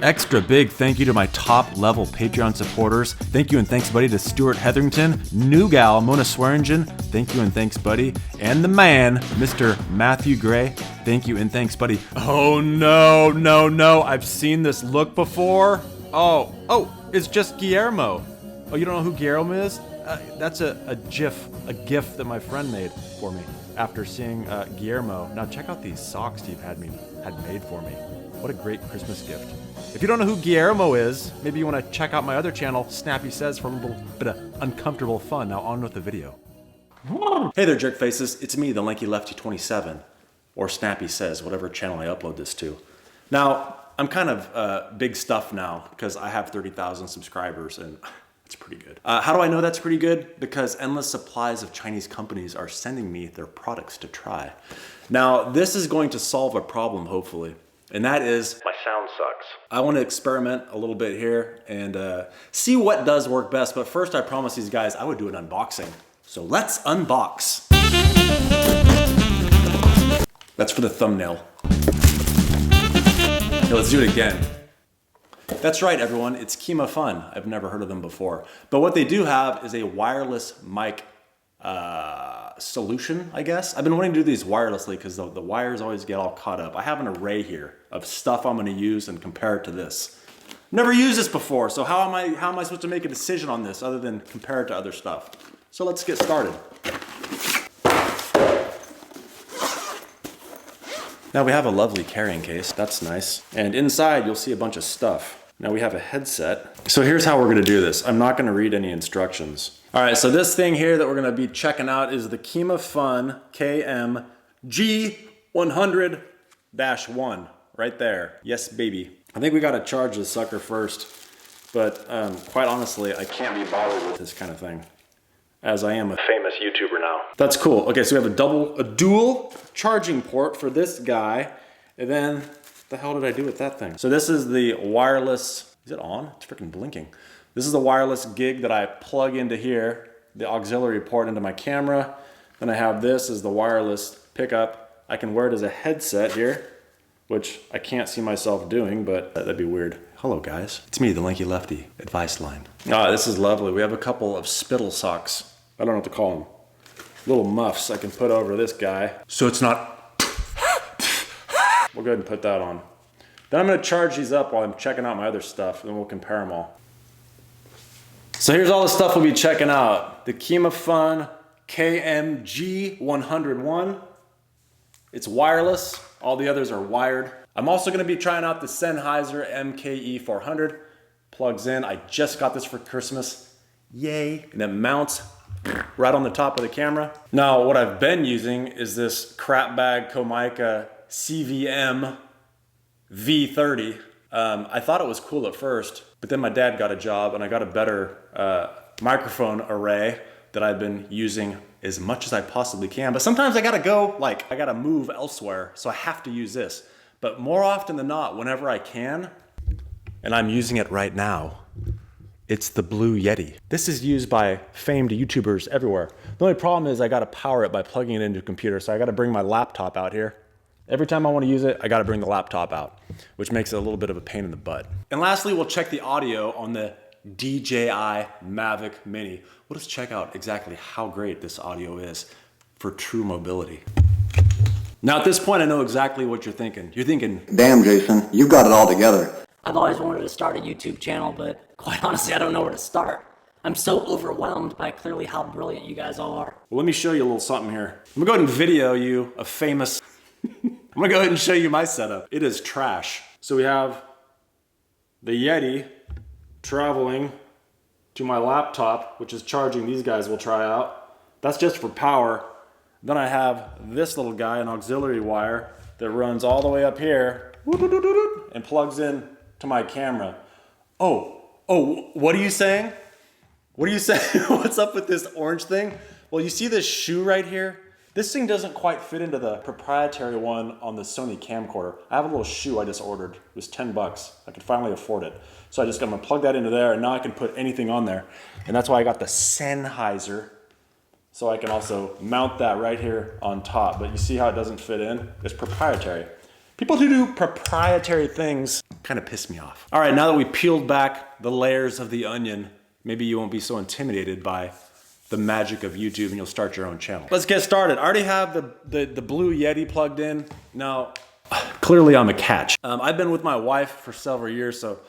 Extra big thank you to my top level Patreon supporters. Thank you and thanks buddy to Stuart Hetherington, New Gal, Mona Swearingen. Thank you and thanks buddy. And the man, Mr. Matthew Gray. Thank you and thanks buddy. Oh no, I've seen this look before. Oh, it's just Guillermo. Oh, you don't know who Guillermo is? That's a GIF that my friend made for me after seeing Guillermo. Now check out these socks Steve had made for me. What a great Christmas gift. If you don't know who Guillermo is, maybe you want to check out my other channel, Snappy Says, for a little bit of uncomfortable fun. Now on with the video. Hey there, jerk faces. It's me, the Lanky Lefty 27, or Snappy Says, whatever channel I upload this to. Now, I'm kind of big stuff now because I have 30,000 subscribers and it's pretty good. How do I know that's pretty good? Because endless supplies of Chinese companies are sending me their products to try. Now, this is going to solve a problem, hopefully. And that is, my sound sucks. I want to experiment a little bit here and see what does work best. But first, I promised these guys I would do an unboxing. So let's unbox. That's for the thumbnail. Okay, let's do it again. That's right, everyone. It's Kimafun. I've never heard of them before. But what they do have is a wireless mic solution, I guess. I've been wanting to do these wirelessly because the wires always get all caught up. I have an array here of stuff I'm going to use and compare it to this. Never used this before, so how am I supposed to make a decision on this other than compare it to other stuff? So let's get started. Now we have a lovely carrying case. That's nice. And inside you'll see a bunch of stuff. Now we have a headset. So here's how we're going to do this. I'm not going to read any instructions. All right, so this thing here that we're going to be checking out is the Kimafun G100-1 right there. Yes, baby. I think we got to charge this sucker first, but quite honestly, I can't be bothered with this kind of thing, as I am a famous YouTuber now. That's cool. Okay, so we have a dual charging port for this guy, and then what the hell did I do with that thing? So this is the wireless, is it on? It's freaking blinking. This is the wireless gig that I plug into here, the auxiliary port into my camera. Then I have this as the wireless pickup. I can wear it as a headset here, which I can't see myself doing, but that'd be weird. Hello guys, it's me, the Lanky Lefty, advice line. Ah, this is lovely. We have a couple of spittle socks. I don't know what to call them. Little muffs I can put over this guy. So it's not, we'll go ahead and put that on. Then I'm gonna charge these up while I'm checking out my other stuff, and then we'll compare them all. So here's all the stuff we'll be checking out. The Kimafun G100. It's wireless. All the others are wired. I'm also going to be trying out the Sennheiser MKE 400. Plugs in. I just got this for Christmas. Yay. And it mounts right on the top of the camera. Now, what I've been using is this crap bag Comica CVM V30. I thought it was cool at first, but then my dad got a job and I got a better microphone array that I've been using as much as I possibly can. But sometimes I gotta go, I gotta move elsewhere, so I have to use this. But more often than not, whenever I can, and I'm using it right now, it's the Blue Yeti. This is used by famed YouTubers everywhere. The only problem is I gotta power it by plugging it into a computer, so I gotta bring my laptop out here. Every time I want to use it, I got to bring the laptop out, which makes it a little bit of a pain in the butt. And lastly, we'll check the audio on the DJI Mavic Mini. We'll just check out exactly how great this audio is for true mobility. Now at this point, I know exactly what you're thinking. You're thinking, damn Jason, you've got it all together. I've always wanted to start a YouTube channel, but quite honestly, I don't know where to start. I'm so overwhelmed by clearly how brilliant you guys all are. Well, let me show you a little something here. I'm gonna go ahead and video you a famous I'm gonna go ahead and show you my setup. It is trash. So we have the Yeti traveling to my laptop, which is charging. These guys we'll try out. That's just for power. Then I have this little guy, an auxiliary wire that runs all the way up here and plugs in to my camera. Oh, what are you saying? What are you saying? What's up with this orange thing? Well, you see this shoe right here? This thing doesn't quite fit into the proprietary one on the Sony camcorder. I have a little shoe I just ordered. It was 10 bucks. I could finally afford it. So I'm gonna plug that into there and now I can put anything on there. And that's why I got the Sennheiser. So I can also mount that right here on top. But you see how it doesn't fit in? It's proprietary. People who do proprietary things kind of piss me off. All right, now that we peeled back the layers of the onion, maybe you won't be so intimidated by the magic of YouTube and you'll start your own channel. Let's get started. I already have the Blue Yeti plugged in. Now, clearly I'm a catch. I've been with my wife for several years, so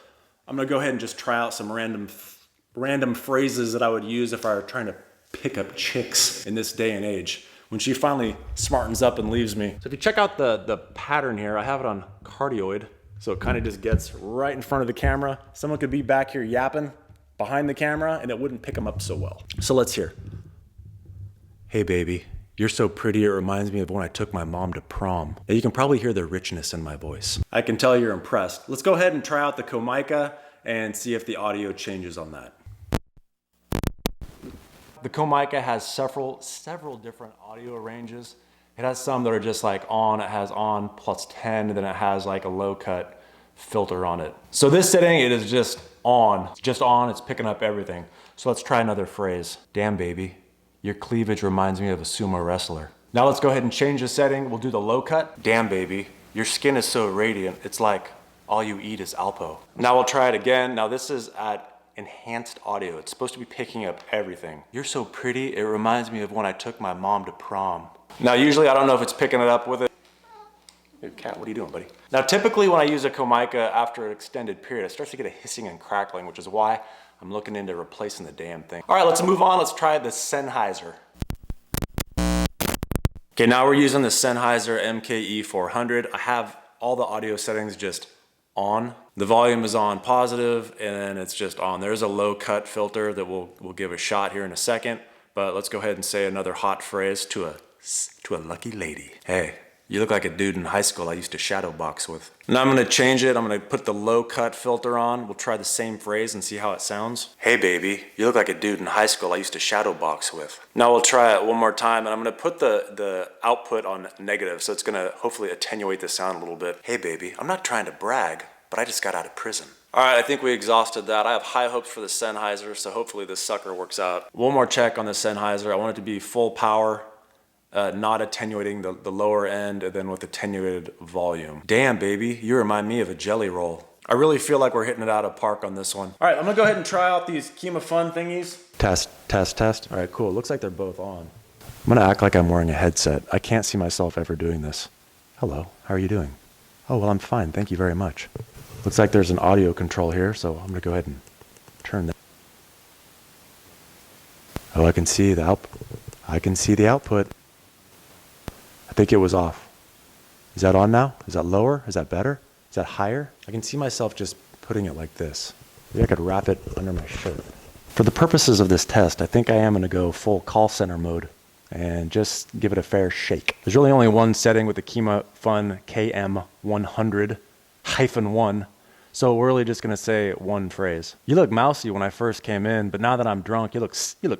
I'm gonna go ahead and just try out some random phrases that I would use if I were trying to pick up chicks in this day and age, when she finally smartens up and leaves me. So if you check out the pattern here, I have it on cardioid, so it kind of just gets right in front of the camera. Someone could be back here yapping behind the camera and it wouldn't pick them up so well. So let's hear. Hey baby, you're so pretty, it reminds me of when I took my mom to prom. Now you can probably hear the richness in my voice. I can tell you're impressed. Let's go ahead and try out the Comica and see if the audio changes on that. The Comica has several different audio ranges. It has some that are just like on, it has on plus 10, then it has like a low cut filter on it. So this setting, it is just on, it's picking up everything. So let's try another phrase. Damn baby, your cleavage reminds me of a sumo wrestler. Now let's go ahead and change the setting. We'll do the low cut. Damn baby, your skin is so radiant, it's like all you eat is Alpo. Now we'll try it again. Now this is at enhanced audio. It's supposed to be picking up everything. You're so pretty, it reminds me of when I took my mom to prom. Now usually I don't know if it's picking it up with it. Hey cat, what are you doing, buddy? Now typically when I use a Comica after an extended period, it starts to get a hissing and crackling, which is why I'm looking into replacing the damn thing. All right, let's move on. Let's try the Sennheiser. Okay, now we're using the Sennheiser MKE 400. I have all the audio settings just on. The volume is on positive and it's just on. There's a low cut filter that we'll give a shot here in a second, but let's go ahead and say another hot phrase to a lucky lady. Hey, you look like a dude in high school I used to shadow box with. Now I'm gonna change it. I'm gonna put the low cut filter on. We'll try the same phrase and see how it sounds. Hey baby, you look like a dude in high school I used to shadow box with. Now we'll try it one more time and I'm gonna put the output on negative, so it's gonna hopefully attenuate the sound a little bit. Hey baby, I'm not trying to brag, but I just got out of prison. All right, I think we exhausted that. I have high hopes for the Sennheiser, so hopefully this sucker works out. One more check on the Sennheiser. I want it to be full power, not attenuating the lower end, and then with attenuated volume. Damn, baby, you remind me of a jelly roll. I really feel like we're hitting it out of park on this one. All right, I'm gonna go ahead and try out these Kimafun thingies. Test, test, test. All right, cool. Looks like they're both on. I'm gonna act like I'm wearing a headset. I can't see myself ever doing this. Hello, how are you doing? Oh, well, I'm fine, thank you very much. Looks like there's an audio control here, so I'm gonna go ahead and turn that. Oh, I can see the output. I can see the output. I think it was off. Is that on now? Is that lower? Is that better? Is that higher? I can see myself just putting it like this. Maybe I could wrap it under my shirt. For the purposes of this test, I think I am gonna go full call center mode and just give it a fair shake. There's really only one setting with the Kimafun KM100-1. So we're really just gonna say one phrase. You look mousy when I first came in, but now that I'm drunk, you look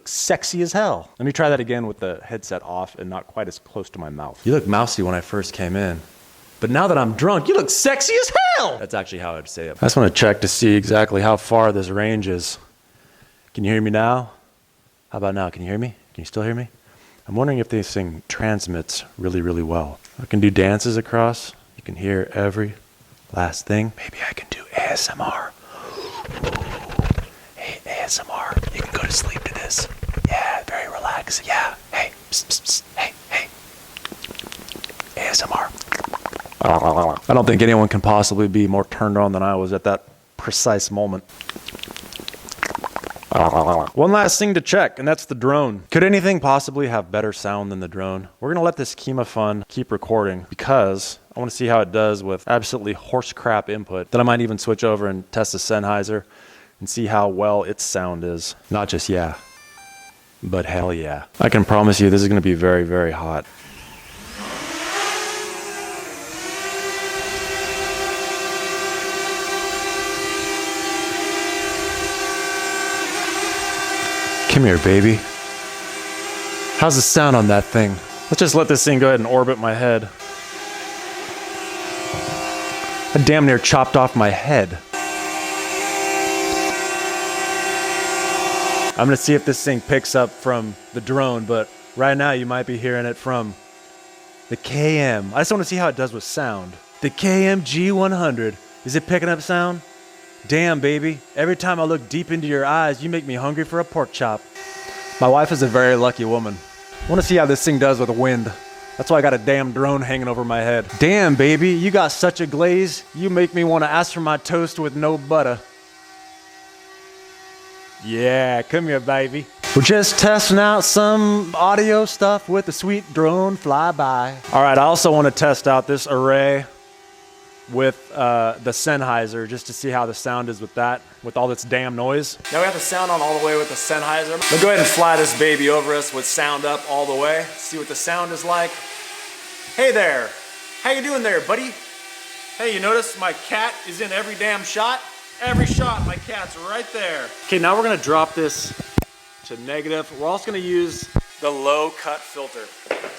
sexy as hell. Let me try that again with the headset off and not quite as close to my mouth. You look mousy when I first came in, but now that I'm drunk, you look sexy as hell! That's actually how I'd say it. I just wanna check to see exactly how far this range is. Can you hear me now? How about now? Can you hear me? Can you still hear me? I'm wondering if this thing transmits really, really well. I can do dances across. You can hear every last thing. Maybe I can do ASMR. Hey, ASMR. You can go to sleep to this. Yeah, very relaxing. Yeah. Hey, psst, psst, psst. Hey, hey. ASMR. I don't think anyone can possibly be more turned on than I was at that precise moment. One last thing to check, and that's the drone. Could anything possibly have better sound than the drone? We're gonna let this Kimafun keep recording because I wanna see how it does with absolutely horse crap input. Then I might even switch over and test the Sennheiser and see how well its sound is. Not just yeah, but hell yeah. I can promise you this is gonna be very, very hot. Come here, baby. How's the sound on that thing? Let's just let this thing go ahead and orbit my head. I damn near chopped off my head. I'm gonna see if this thing picks up from the drone, but right now you might be hearing it from the KM. I just wanna see how it does with sound. The G100. Is it picking up sound? Damn, baby. Every time I look deep into your eyes, you make me hungry for a pork chop. My wife is a very lucky woman. I want to see how this thing does with wind. That's why I got a damn drone hanging over my head. Damn, baby, you got such a glaze. You make me want to ask for my toast with no butter. Yeah, come here, baby. We're just testing out some audio stuff with the sweet drone flyby. All right, I also want to test out this array with the Sennheiser just to see how the sound is with that, with all this damn noise. Now we have the sound on all the way with the Sennheiser. Let's go ahead and fly this baby over us with sound up all the way. See what the sound is like. Hey there, how you doing there, buddy? Hey, you notice my cat is in every damn shot? Every shot, my cat's right there. Okay, now we're gonna drop this to negative. We're also gonna use the low cut filter.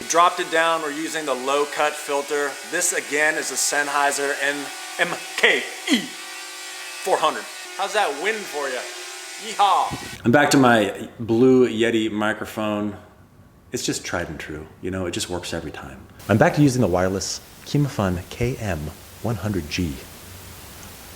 We dropped it down, we're using the low cut filter. This again is a Sennheiser MKE 400. How's that wind for you? Yeehaw! I'm back to my Blue Yeti microphone. It's just tried and true, you know, it just works every time. I'm back to using the wireless Kimafun KM100G.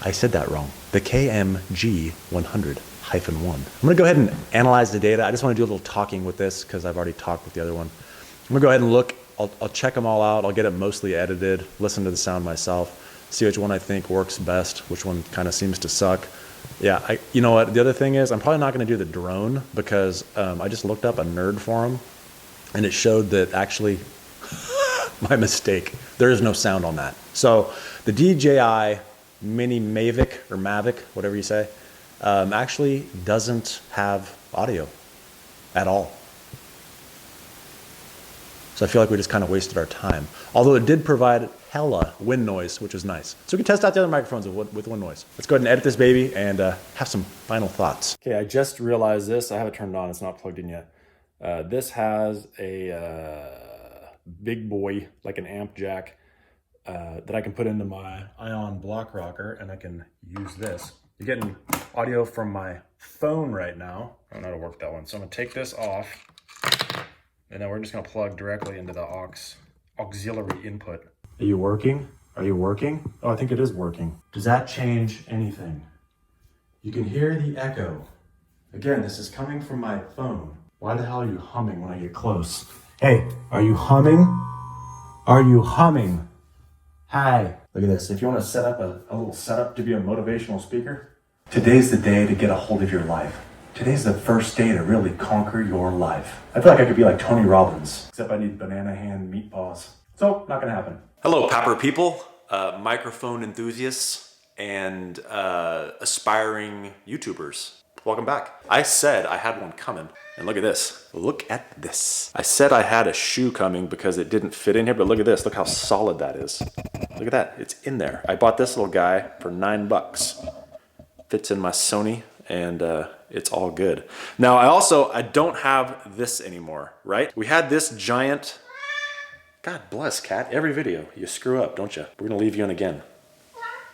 I said that wrong. The KMG100-1. I'm gonna go ahead and analyze the data. I just wanna do a little talking with this because I've already talked with the other one. I'm gonna go ahead and look, I'll check them all out. I'll get it mostly edited, listen to the sound myself, see which one I think works best, which one kind of seems to suck. Yeah, you know what, the other thing is I'm probably not gonna do the drone because I just looked up a nerd forum and it showed that actually, my mistake, there is no sound on that. So the DJI Mini Mavic, whatever you say, actually doesn't have audio at all. So I feel like we just kind of wasted our time. Although it did provide hella wind noise, which was nice. So we can test out the other microphones with wind noise. Let's go ahead and edit this baby and have some final thoughts. Okay, I just realized this. I have it turned on, it's not plugged in yet. This has a big boy, like an amp jack, that I can put into my Ion block rocker, and I can use this. You're getting audio from my phone right now. I don't know how to work that one. So I'm gonna take this off, and then we're just gonna plug directly into the auxiliary input. Are you working? Are you working? Oh, I think it is working. Does that change anything? You can hear the echo. Again, this is coming from my phone. Why the hell are you humming when I get close? Hey, are you humming? Are you humming? Hi. Look at this. If you want to set up a little setup to be a motivational speaker, today's the day to get a hold of your life. Today's the first day to really conquer your life. I feel like I could be like Tony Robbins, except I need banana hand meatballs. So, not gonna happen. Hello, Papper people, microphone enthusiasts, and aspiring YouTubers. Welcome back. I said I had one coming, and look at this. Look at this. I said I had a shoe coming because it didn't fit in here, but look at this. Look how solid that is. Look at that. It's in there. I bought this little guy for $9. Fits in my Sony, and it's all good. Now, I don't have this anymore, right? We had this giant, God bless, cat. Every video, you screw up, don't you? We're gonna leave you in again.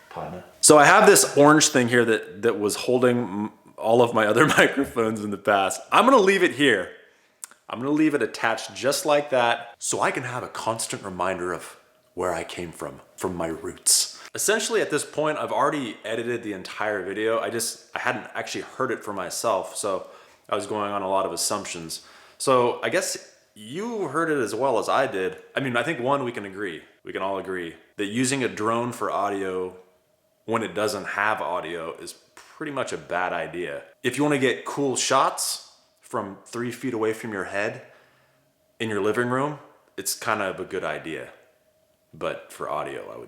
Partner. So I have this orange thing here that was holding all of my other microphones in the past. I'm gonna leave it here. I'm gonna leave it attached just like that so I can have a constant reminder of where I came from my roots. Essentially at this point, I've already edited the entire video. I hadn't actually heard it for myself, so I was going on a lot of assumptions. So I guess you heard it as well as I did. I mean, I think we can all agree that using a drone for audio when it doesn't have audio is pretty much a bad idea. If you want to get cool shots from 3 feet away from your head in your living room, it's kind of a good idea. But for audio,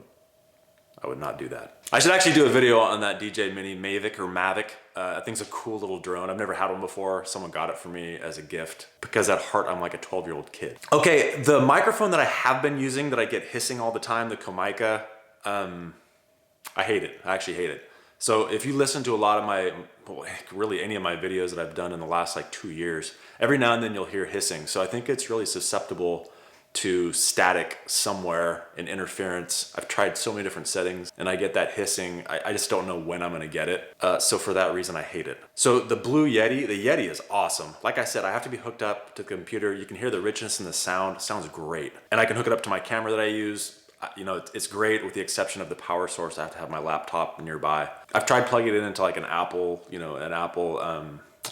I would not do that. I should actually do a video on that DJI Mini Mavic. I think it's a cool little drone. I've never had one before. Someone got it for me as a gift because at heart, I'm like a 12-year-old kid. Okay, the microphone that I have been using that I get hissing all the time, the Comica, I hate it. I actually hate it. So if you listen to a lot of really any of my videos that I've done in the last like 2 years, every now and then you'll hear hissing. So I think it's really susceptible to static somewhere and interference. I've tried so many different settings and I get that hissing. I just don't know when I'm gonna get it. So for that reason, I hate it. So the Blue Yeti, the Yeti is awesome. Like I said, I have to be hooked up to the computer. You can hear the richness in the sound. It sounds great. And I can hook it up to my camera that I use. You know, it's great with the exception of the power source. I have to have my laptop nearby. I've tried plugging it into like an Apple, you know,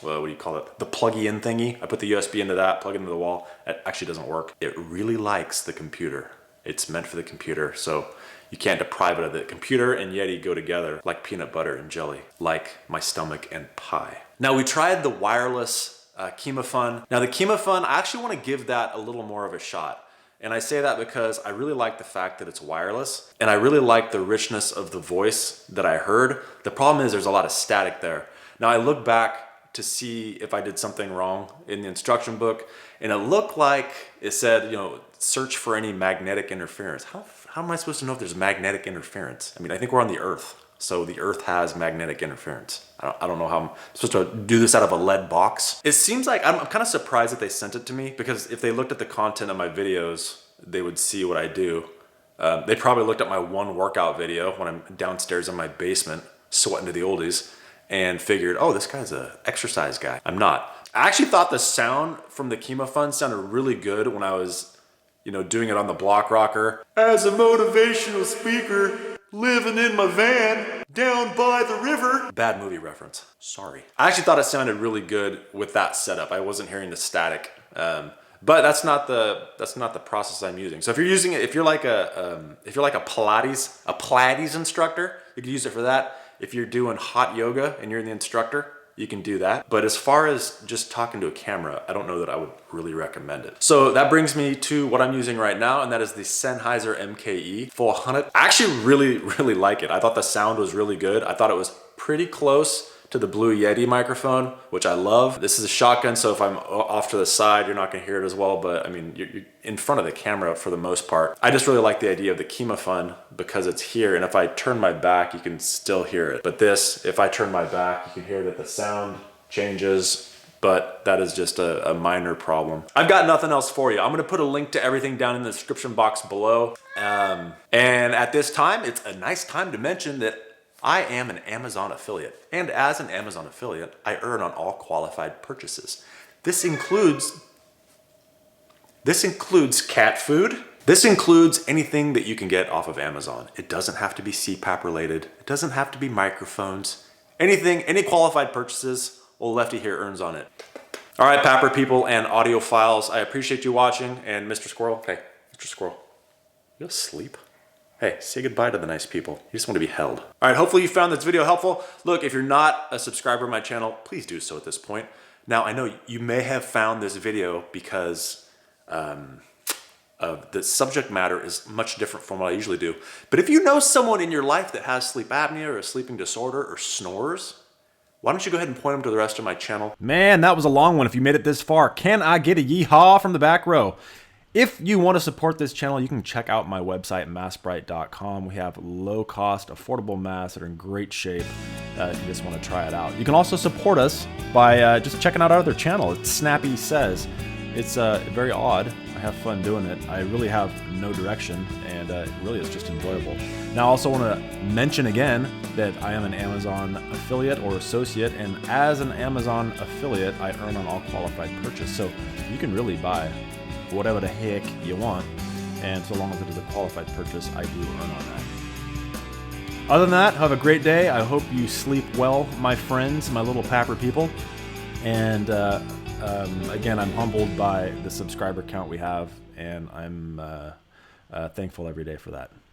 well, what do you call it? The plug-in thingy. I put the USB into that, plug it into the wall. It actually doesn't work. It really likes the computer. It's meant for the computer, so you can't deprive it of it. Computer and Yeti go together like peanut butter and jelly, like my stomach and pie. Now we tried the wireless Kimafun. Now the Kimafun, I actually want to give that a little more of a shot. And I say that because I really like the fact that it's wireless, and I really like the richness of the voice that I heard. The problem is there's a lot of static there. Now I look back to see if I did something wrong in the instruction book, and it looked like it said, you know, search for any magnetic interference. How am I supposed to know if there's magnetic interference? I mean, I think we're on the Earth, so the Earth has magnetic interference. I don't know how I'm supposed to do this out of a lead box. It seems like, I'm kind of surprised that they sent it to me, because if they looked at the content of my videos, they would see what I do. They probably looked at my one workout video when I'm downstairs in my basement sweating to the oldies, and figured, oh, this guy's an exercise guy. I'm not. I actually thought the sound from the Kimafun sounded really good when I was, you know, doing it on the block rocker. As a motivational speaker, living in my van, down by the river. Bad movie reference, sorry. I actually thought it sounded really good with that setup. I wasn't hearing the static. But that's not the process I'm using. So if you're using it, if you're like a Pilates instructor, you can use it for that. If you're doing hot yoga and you're the instructor, you can do that. But as far as just talking to a camera, I don't know that I would really recommend it. So that brings me to what I'm using right now, and that is the Sennheiser MKE 400. I actually really like it. I thought the sound was really good. I thought it was pretty close to the Blue Yeti microphone, which I love. This is a shotgun, so if I'm off to the side, you're not gonna hear it as well, but I mean, you're in front of the camera for the most part. I just really like the idea of the Kimafun because it's here, and if I turn my back, you can still hear it. But this, if I turn my back, you can hear that the sound changes, but that is just a minor problem. I've got nothing else for you. I'm gonna put a link to everything down in the description box below. And at this time, it's a nice time to mention that I am an Amazon affiliate, and as an Amazon affiliate, I earn on all qualified purchases. This includes cat food. This includes anything that you can get off of Amazon. It doesn't have to be CPAP related. It doesn't have to be microphones. Anything, any qualified purchases, well, Lefty here earns on it. All right, Papper people and audiophiles, I appreciate you watching. And Mr. Squirrel, hey, Mr. Squirrel, you asleep? Hey, say goodbye to the nice people. You just want to be held. All right, hopefully you found this video helpful. Look, if you're not a subscriber to my channel, please do so at this point. Now, I know you may have found this video because the subject matter is much different from what I usually do. But if you know someone in your life that has sleep apnea or a sleeping disorder or snores, why don't you go ahead and point them to the rest of my channel? Man, that was a long one if you made it this far. Can I get a yeehaw from the back row? If you want to support this channel, you can check out my website, massbright.com. We have low-cost, affordable masks that are in great shape if you just want to try it out. You can also support us by just checking out our other channel. It's Snappy Says. It's very odd. I have fun doing it. I really have no direction, and it really is just enjoyable. Now, I also want to mention again that I am an Amazon affiliate or associate, and as an Amazon affiliate, I earn on all qualified purchase. So you can really buy whatever the heck you want, and so long as it is a qualified purchase, I do earn on that. Other than that, have a great day. I hope you sleep well, my friends, my little Papper people, and again, I'm humbled by the subscriber count we have, and I'm thankful every day for that.